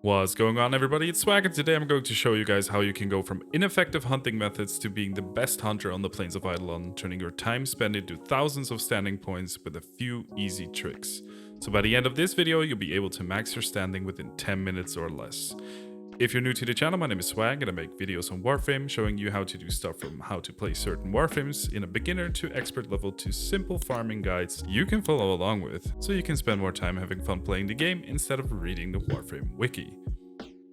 What's going on, everybody? It's Swag, and today I'm going to show you guys how you can go from ineffective hunting methods to being the best hunter on the plains of Eidolon, turning your time spent into thousands of standing points with a few easy tricks. So by the end of this video, you'll be able to max your standing within 10 minutes or less. If you're new to the channel, my name is Swag and I make videos on Warframe showing you how to do stuff from how to play certain Warframes in a beginner to expert level to simple farming guides you can follow along with, so you can spend more time having fun playing the game instead of reading the Warframe wiki.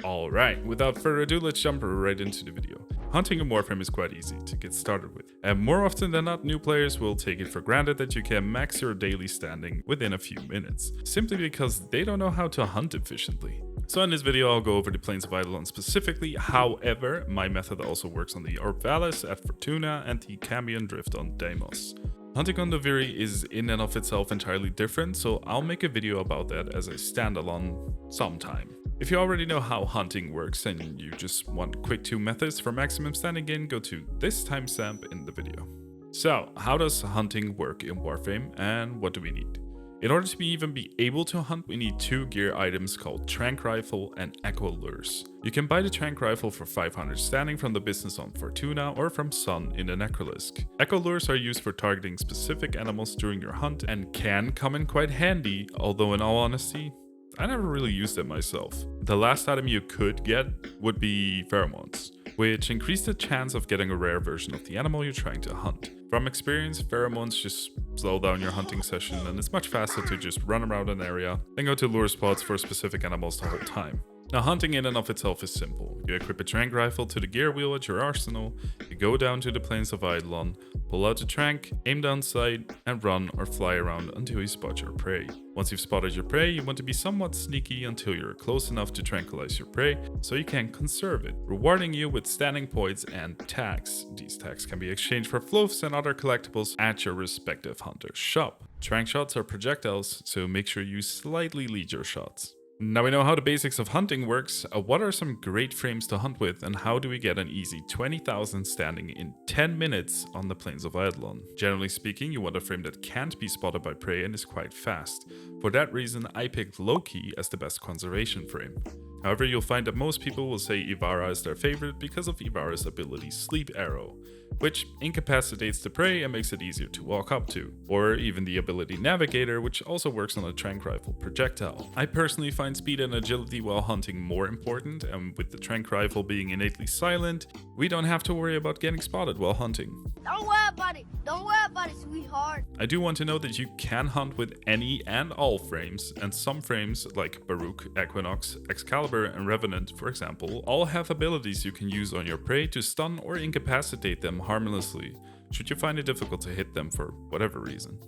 Alright, without further ado, let's jump right into the video. Hunting a Warframe is quite easy to get started with, and more often than not, new players will take it for granted that you can max your daily standing within a few minutes, simply because they don't know how to hunt efficiently. So in this video I'll go over the plains of Eidolon specifically. However, my method also works on the Orb Vallis at Fortuna and the Cambion Drift on Deimos. Hunting on the Viri is in and of itself entirely different, so I'll make a video about that as a standalone sometime. If you already know how hunting works and you just want quick 2 methods for maximum standing gain, go to this timestamp in the video. So, how does hunting work in Warframe and what do we need? In order to even be able to hunt, we need 2 gear items called Trank Rifle and Echo Lures. You can buy the Trank Rifle for 500 standing from the business on Fortuna or from Sun in the Necrolisk. Echo Lures are used for targeting specific animals during your hunt and can come in quite handy, although in all honesty, I never really used it myself. The last item you could get would be pheromones, which increase the chance of getting a rare version of the animal you're trying to hunt. From experience, pheromones just slow down your hunting session and it's much faster to just run around an area than go to lure spots for specific animals the whole time. Now, hunting in and of itself is simple. You equip a trank rifle to the gear wheel at your arsenal, you go down to the plains of Eidolon, pull out the trank, aim down sight, and run or fly around until you spot your prey. Once you've spotted your prey, you want to be somewhat sneaky until you're close enough to tranquilize your prey so you can conserve it, rewarding you with standing points and tags. These tags can be exchanged for fluffs and other collectibles at your respective hunter's shop. Trank shots are projectiles, so make sure you slightly lead your shots. Now we know how the basics of hunting works, what are some great frames to hunt with and how do we get an easy 20,000 standing in 10 minutes on the plains of Eidolon? Generally speaking, you want a frame that can't be spotted by prey and is quite fast. For that reason, I picked Loki as the best conservation frame. However, you'll find that most people will say Ivara is their favorite because of Ivara's ability Sleep Arrow, which incapacitates the prey and makes it easier to walk up to, or even the ability Navigator, which also works on a trank rifle projectile. I personally find speed and agility while hunting more important, and with the trank rifle being innately silent, we don't have to worry about getting spotted while hunting. Don't worry about it. Don't worry about it, sweetheart. I do want to note that you can hunt with any and all frames, and some frames like Baruch, Equinox, Excalibur, and Revenant, for example, all have abilities you can use on your prey to stun or incapacitate them harmlessly, should you find it difficult to hit them for whatever reason.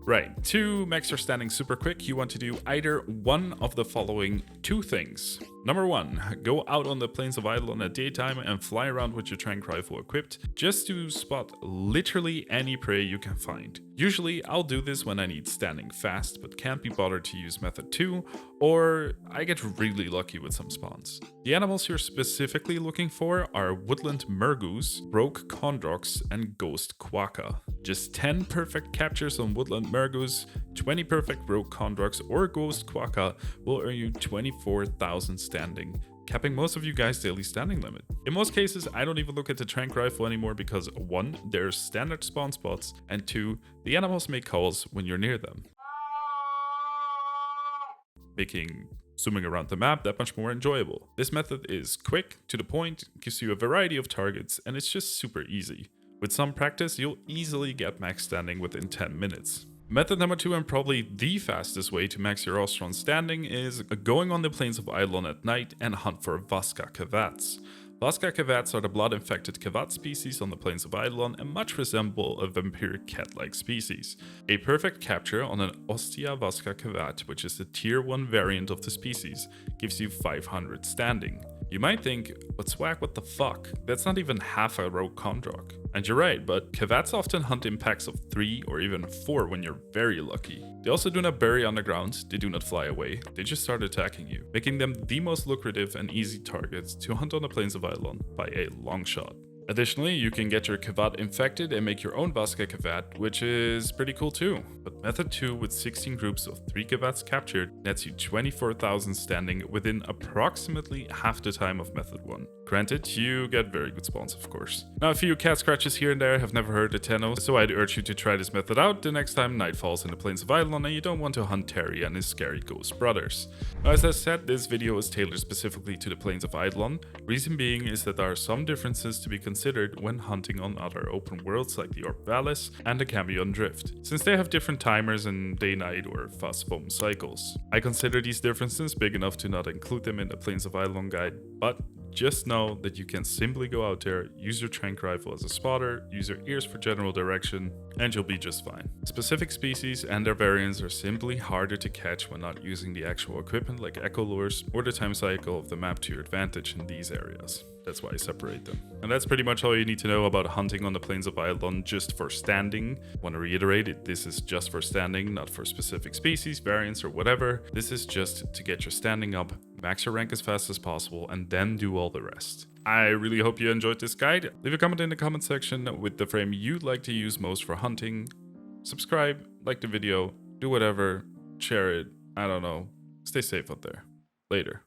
Right, to max your standing super quick, you want to do either one of the following 2 things. Number 1, go out on the plains of Eidolon at daytime and fly around with your trank rifle equipped, just to spot literally any prey you can find. Usually, I'll do this when I need standing fast, but can't be bothered to use method 2, or I get really lucky with some spawns. The animals you're specifically looking for are Woodland Mergoose, Rogue Condrox, and Ghost Quokka. Just 10 perfect captures on Woodland Mergoose, 20 perfect Rogue Condrox or Ghost Quokka will earn you 24,000 standing, capping most of you guys' daily standing limit. In most cases, I don't even look at the trank rifle anymore because 1, there's standard spawn spots, and 2, the animals make calls when you're near them, making zooming around the map that much more enjoyable. This method is quick, to the point, gives you a variety of targets, and it's just super easy. With some practice, you'll easily get max standing within 10 minutes. Method number 2, and probably the fastest way to max your Ostron standing, is going on the plains of Eidolon at night and hunt for Vaska Kavats. Vaska Kavats are the blood-infected Kavat species on the plains of Eidolon and much resemble a vampiric cat-like species. A perfect capture on an Ostia Vaska Kavat, which is the tier 1 variant of the species, gives you 500 standing. You might think, but Swag, what the fuck? That's not even half a Rogue Condroc. And you're right, but Kavats often hunt in packs of 3 or even 4 when you're very lucky. They also do not bury underground, they do not fly away, they just start attacking you, making them the most lucrative and easy targets to hunt on the plains of Eidolon by a long shot. Additionally, you can get your Kavat infected and make your own Vaska Kavat, which is pretty cool too. But method 2 with 16 groups of 3 Kavats captured nets you 24,000 standing within approximately half the time of method 1. Granted, you get very good spawns of course. Now a few cat scratches here and there have never heard of Tenno, so I'd urge you to try this method out the next time night falls in the plains of Eidolon and you don't want to hunt Terry and his scary ghost brothers. Now, as I said, this video is tailored specifically to the plains of Eidolon. Reason being is that there are some differences to be considered when hunting on other open worlds like the Orb Vallis and the Cambion Drift, since they have different timers and day-night or fast foam cycles. I consider these differences big enough to not include them in the plains of Eidolon guide, but just know that you can simply go out there, use your trank rifle as a spotter, use your ears for general direction, and you'll be just fine. Specific species and their variants are simply harder to catch when not using the actual equipment like echo lures or the time cycle of the map to your advantage in these areas. That's why I separate them. And that's pretty much all you need to know about hunting on the plains of Eidolon just for standing. I want to reiterate it, this is just for standing, not for specific species, variants, or whatever. This is just to get your standing up, max your rank as fast as possible, and then do all the rest. I really hope you enjoyed this guide. Leave a comment in the comment section with the frame you'd like to use most for hunting. Subscribe, like the video, do whatever, share it, I don't know. Stay safe out there. Later.